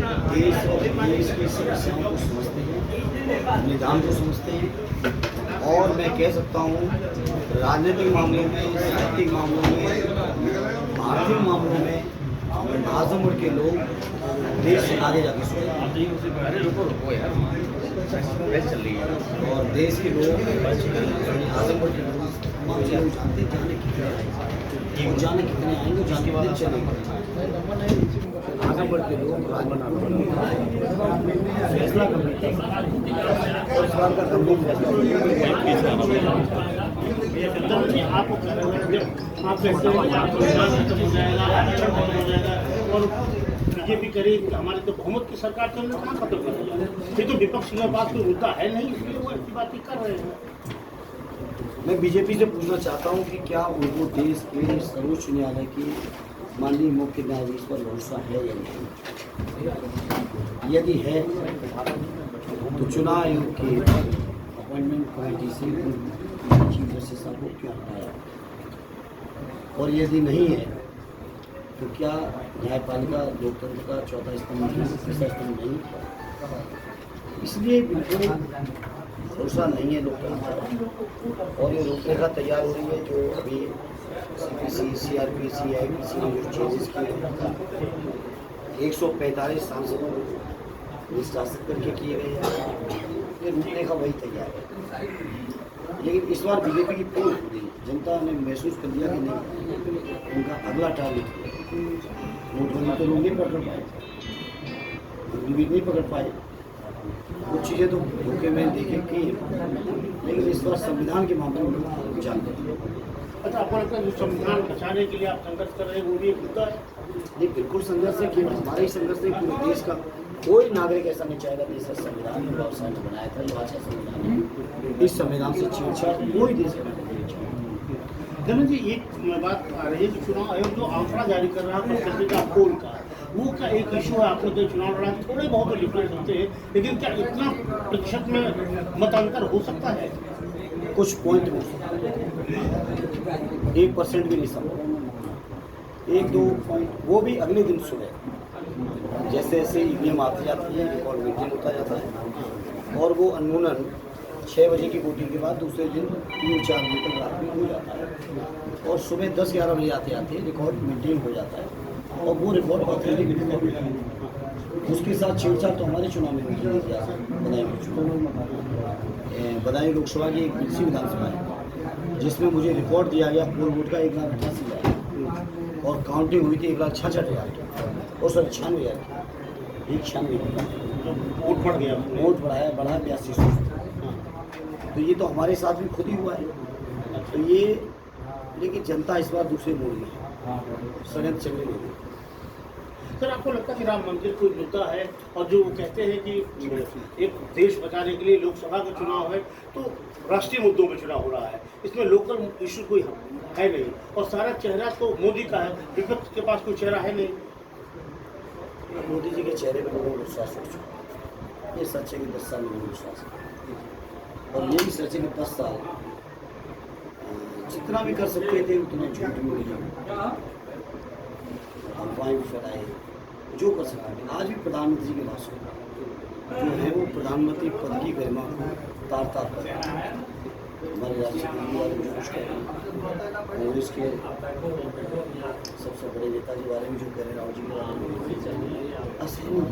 देश और देश की समस्याओं को समझते हैं, निदान को समझते हैं। और मैं कह सकता हूँ राजनीतिक मामलों में, साहित्यिक मामलों में, आर्थिक मामलों में आजमगढ़ के लोग देश से आगे जाके सोचते हैं और देश के लोग आजमगढ़ के लोग मामले में जानते हैं जाने कितने आएंगे, जाने कितने चलेंगे। आजमगढ़ के लोग फैसला कर लेते हैं और सरकार का गंभीर फैसला आपको आप कहते हैं और बीजेपी करेगी हमारे तो बहुमत की सरकार तो हमने कहाँ खत्म कर दिया। ये तो विपक्ष के पास कोई मुद्दा है नहीं, इसलिए वो ऐसी बातें कर रहे हैं। मैं बीजेपी से पूछना चाहता हूं कि क्या उनको देश के सर्वोच्च न्यायालय की माननीय मुख्य न्यायाधीश पर भरोसा है या नहीं। यदि है तो चुनाव आयोग की अपॉइंटमेंट कमेटी से चीफ जस्टिस साहब को क्यों हटाया, और यदि नहीं है तो क्या न्यायपालिका लोकतंत्र का चौथा स्तंभ तीसरा स्तंभ नहीं। इसलिए बिल्कुल भरोसा नहीं है लोकतंत्र और ये रूपरेखा तैयार हो रही है जो अभी CPC, CRPC, IPC ने जो चेंजेस किए 145 सांसदों को निष्कासित करके किए गए हैं, ये रूपरेखा वही तैयार है। लेकिन इस बार बीजेपी की पोल हो गई, जनता ने महसूस कर लिया कि नहीं उनका अगला टारगेट नोटबंदी तो लोग नहीं पकड़ पाए, भी नहीं पकड़ पाए, कुछ चीज़ें तो धोखे में देखे की, लेकिन इस बार संविधान के मामले में जानते हैं। अच्छा, आपको लगता है संविधान बचाने के लिए आप संघर्ष कर रहे हैं वो भी एक मुद्दा है? नहीं, बिल्कुल संघर्ष है, केवल हमारा ही संघर्ष है, पूरे देश का कोई नागरिक ऐसा नहीं चाहेगा देश का संविधान में व्यवसाय ने बनाया था जो आज का संविधान है। इस संविधान से छेड़छाड़ कोई देश का नहीं चाहेगा। धनंजय जी, एक बात आ रही है कि चुनाव आयोग जो आंकड़ा जारी कर रहा है प्रतिशत पोल का, वो क्या एक इशू है? आपने तो चुनाव लड़ा, थोड़े बहुत डिफरेंस होते हैं, लेकिन क्या इतना प्रतिशत में मतांतर हो सकता है? कुछ पॉइंट हो सकता है, 1% भी नहीं संभव, 1-2 पॉइंट, वो भी अगले दिन सुबह जैसे जैसे ईवीएम आती जाती है, रिकॉर्ड मेंटेन होता जाता है और वो अनूनन 6 बजे की वोटिंग के बाद दूसरे दिन 3-4 बजे तक रात में हो जाता है और सुबह 10-11 बजे आते आते रिकॉर्ड मेंटेन हो जाता है और वो रिकॉर्ड ऑथेंटिक रिकॉर्ड है। उसके साथ छेड़छाड़ तो हमारे चुनाव में बदायूं लोकसभा की एक पिछली विधानसभा है जिसमें मुझे रिकॉर्ड दिया गया पोल वोट का 1,88,000 और काउंटिंग हुई थी 1,66,000 और 96,000 वोट बढ़ गया, वोट बढ़ाया 8200। तो ये तो हमारे साथ भी खुद ही हुआ है। तो ये लेकिन जनता इस बार दूसरे मोड़ में है, षड्यंत्र चलने लगी। सर, आपको लगता है कि राम मंदिर कोई मुद्दा है और जो वो कहते हैं कि एक देश बचाने के लिए लोकसभा का चुनाव है तो राष्ट्रीय मुद्दों पर चुनाव हो रहा है, इसमें लोकल इशू कोई है नहीं और सारा चेहरा तो मोदी का है, विपक्ष के पास कोई चेहरा है नहीं। मोदी जी के चेहरे पर लोगों को विश्वास उठ चुका है, ये सच है कि 10 साल में विश्वास है और ये भी सच है कि 10 साल जितना भी कर सकते थे उतना झूठ बोले, अफवाहें फैलाए, जो कर सकते थे। आज भी प्रधानमंत्री के भाषण जो है वो प्रधानमंत्री पद की गरिमा तार तार कर रहे हैं। हमारे राष्ट्रपति बारे में कुछ कह रहे हैं, कांग्रेस के सबसे बड़े नेता के बारे में जो कह रहे हैं, राहुल जी के बारे में असहमत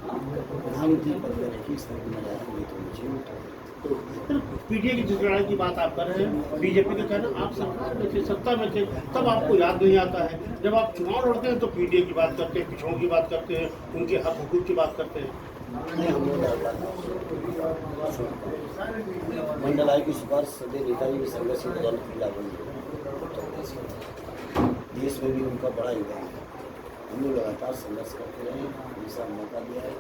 प्रधानमंत्री पद पर रखी इस तरह मजा नहीं तो मुझे पीडीए की जिस लड़ाई की बात आप कर रहे हैं, बीजेपी का कहना आप सरकार में थे, सत्ता में थे, तब आपको याद नहीं आता है। जब आप चुनाव लड़ते हैं तो पीडीए की बात करते हैं, पिछड़ों की बात करते हैं, उनके हक हुकूक की बात करते हैं। मंडल आयोग की सिफारिश सदैव नेताजी के संघर्ष की बदौलत भी लागू हुई। देश में भी उनका बड़ा योगदान है। हम लोग लगातार संघर्ष करते रहे, हमेशा मौका दिया है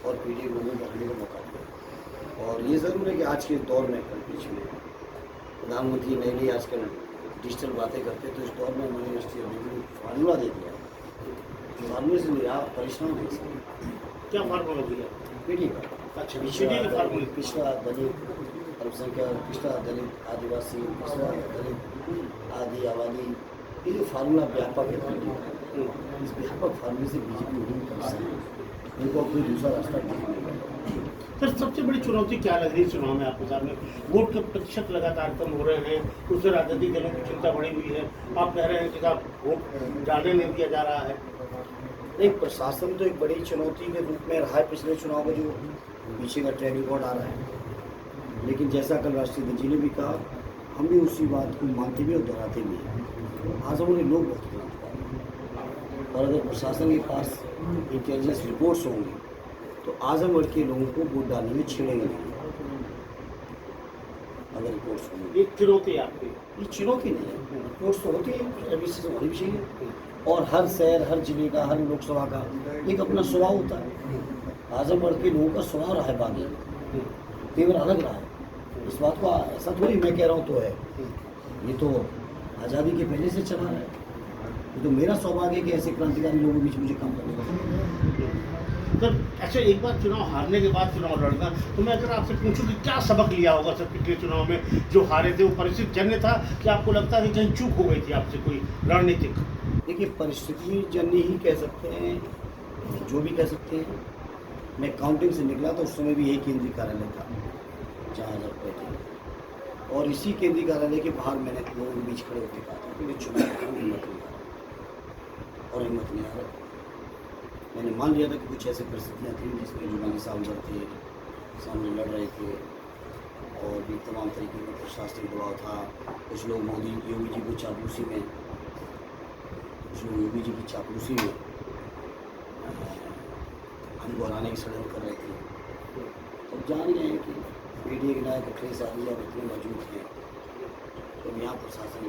और पीडीए लोगों को बढ़ने का मौका दिया। और ये ज़रूर है कि आज के दौर में कल बीच में प्रधानमंत्री नई नई आजकल डिजिटल बातें करते तो इस दौर में उन्होंने फार्मूला दे दिया, फार्मूले से निरा परिश्रम नहीं सकते। क्या फार्मूला दिया? पीढ़ी का अच्छा, फार्मूले पिछड़ा दलित अल्पसंख्यक, पिछड़ा दलित आदिवासी, पिछड़ा दलित आदि आबादी, ये जो फार्मूला व्यापक है पीढ़ी इस व्यापक फॉर्मूले से बीजेपी नहीं कर सकती, इनको कोई दूसरा रास्ता नहीं मिलेगा। सर सबसे बड़ी चुनौती क्या लग रही है चुनाव में आपके सामने? वोट के प्रतिशत लगातार कम हो रहे हैं, उससे राजनीतिक दलों की चिंता बढ़ी हुई है। आप कह रहे हैं कि साहब वोट जाने नहीं दिया जा रहा है। एक प्रशासन तो एक बड़ी चुनौती के रूप में रहा है पिछले चुनाव में, जो पीछे का ट्रैक रिकॉर्ड आ रहा है। लेकिन जैसा कल राष्ट्रीय अध्यक्ष जी ने भी कहा, हम भी उसी बात को मानते भी और दोहराते भी हैं। आजम के लोग बहुत क्रांतिकारी हैं, और अगर प्रशासन के पास इंटेलिजेंस रिपोर्ट्स होंगी तो आजमगढ़ के लोगों को वोट डालने में छेड़ेंगे नहीं। अगर रिपोर्ट्स होंगी, एक चुनौती है आपकी। ये चुनौती नहीं है, रिपोर्ट्स तो होती है, एबीसी से होनी भी चाहिए। और हर शहर, हर जिले का, हर लोकसभा का एक अपना स्वभाव होता है। आजमगढ़ के लोगों का स्वभाव रहा है, बागी तेवर अलग रहा है। इस बात को ऐसा थोड़ी मैं कह रहा हूँ तो है, ये तो आज़ादी के पहले से चला है। ये तो मेरा सौभाग्य है कि ऐसे क्रांतिकारी लोगों के बीच मुझे काम करने का। सर अच्छा, एक बार चुनाव हारने के बाद चुनाव लड़ना, तो मैं अगर आपसे पूछूं कि क्या सबक लिया होगा सर पिछले चुनाव में जो हारे थे? वो परिस्थिति जन्य था कि आपको लगता है कि कहीं चूक हो गई थी आपसे कोई रणनीतिक? देखिए, परिस्थिति जन्य ही कह सकते हैं, जो भी कह सकते हैं। मैं काउंटिंग से निकला तो उस समय भी यही केंद्रीय कार्यालय था जहाँ जब बैठे, और इसी केंद्रीय कार्यालय के बाहर मैंने लोगों के बीच खड़े होकर कहा था कि मैं चुनाव में हिम्मत नहीं आ रहा, और हिम्मत नहीं आ रहा। मैंने मान लिया था कि कुछ ऐसी परिस्थितियाँ थी जिसमें जुबानी सांसद थे, सामने लड़ रहे थे, और भी तमाम तरीके का प्रशासनिक दबाव था। कुछ लोग योगी जी को चापलूसी में, कुछ लोग योगी जी की चापलूसी में हमको हराने की षड्यंत्र कर रहे थे। तो जान गए हैं कि मीडिया के नायक अखिलेश यादव अब इतने मौजूद हैं, तो यहाँ प्रशासन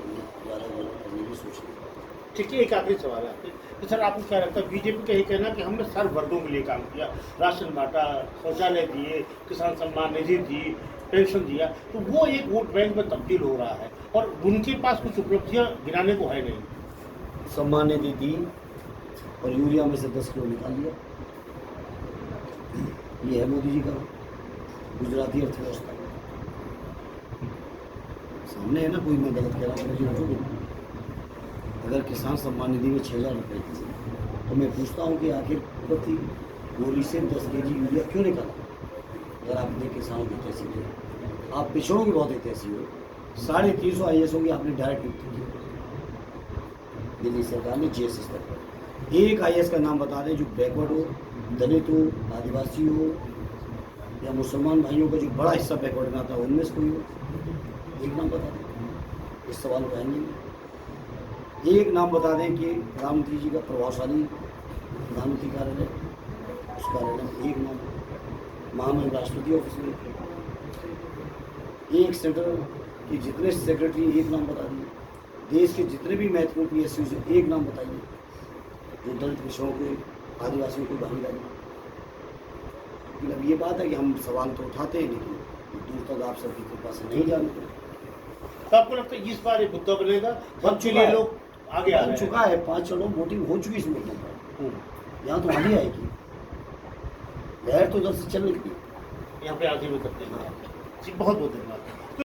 ज़्यादा गलत करने की सोच रही है। ठीक है, एक आखिरी सवाल है आपसे कि सर आपको क्या लगता है, बीजेपी का ये कहना कि हमने सर्व वर्गों के लिए काम किया, राशन बांटा, शौचालय दिए, किसान सम्मान निधि दी, पेंशन दिया, तो वो एक वोट बैंक में तब्दील हो रहा है और उनके पास कुछ उपलब्धियां गिनाने को है नहीं। सम्मान निधि दी और यूरिया में से 10 किलो निकाल लिया, ये है मोदी जी का गुजराती अर्थव्यवस्था। सामने है ना, कोई मैं गलत कह रहा हूँ मुझे उठोगे। अगर किसान सम्मान निधि में 6,000 रुपये थी तो मैं पूछता हूँ कि आखिर प्रति गोली से 10 kg यूरिया क्यों निकाला? अगर आप इतने किसानों की तहसील हो, आप पिछड़ों की बहुत ही तहसील हो, 350 IAS होंगे आपने डायरेक्ट नियुक्ति की दिल्ली सरकार ने GS स्तर पर। एक IAS का नाम बता दें जो बैकवर्ड हो, दलित हो, आदिवासी हो, या मुसलमान भाइयों का जो बड़ा हिस्सा बैकवर्ड में आता है उनमें से कोई हो, एक नाम बता दें। इस सवाल को आएंगे नहीं। एक नाम बता दें कि प्रधानमंत्री जी का प्रभावशाली प्रधानमंत्री कार्यालय, उस कार्यालय में एक नाम, महामहिम राष्ट्रपति ऑफिस में एक सेंट्रल के जितने सेक्रेटरी, एक नाम बता दिए। देश के जितने भी महत्वपूर्ण PSU से एक नाम बताइए जो दलित पिछड़ों के, आदिवासियों को भागीदारी। लेकिन अब ये बात है कि हम सवाल तो उठाते हैं, लेकिन दूर तक आप सबकी कृपा से नहीं जानते। तो आपको लगता है इस बार एक मुद्दा बनेगा बन के लिए लोग आगे आ बन चुका है? 5 चरणों वोटिंग हो चुकी इस मुद्दे पर, यहाँ तो आगे आएगी, लहर तो उधर से चल निकली। यहाँ पे आगे भी करते हैं जी। बहुत बहुत धन्यवाद।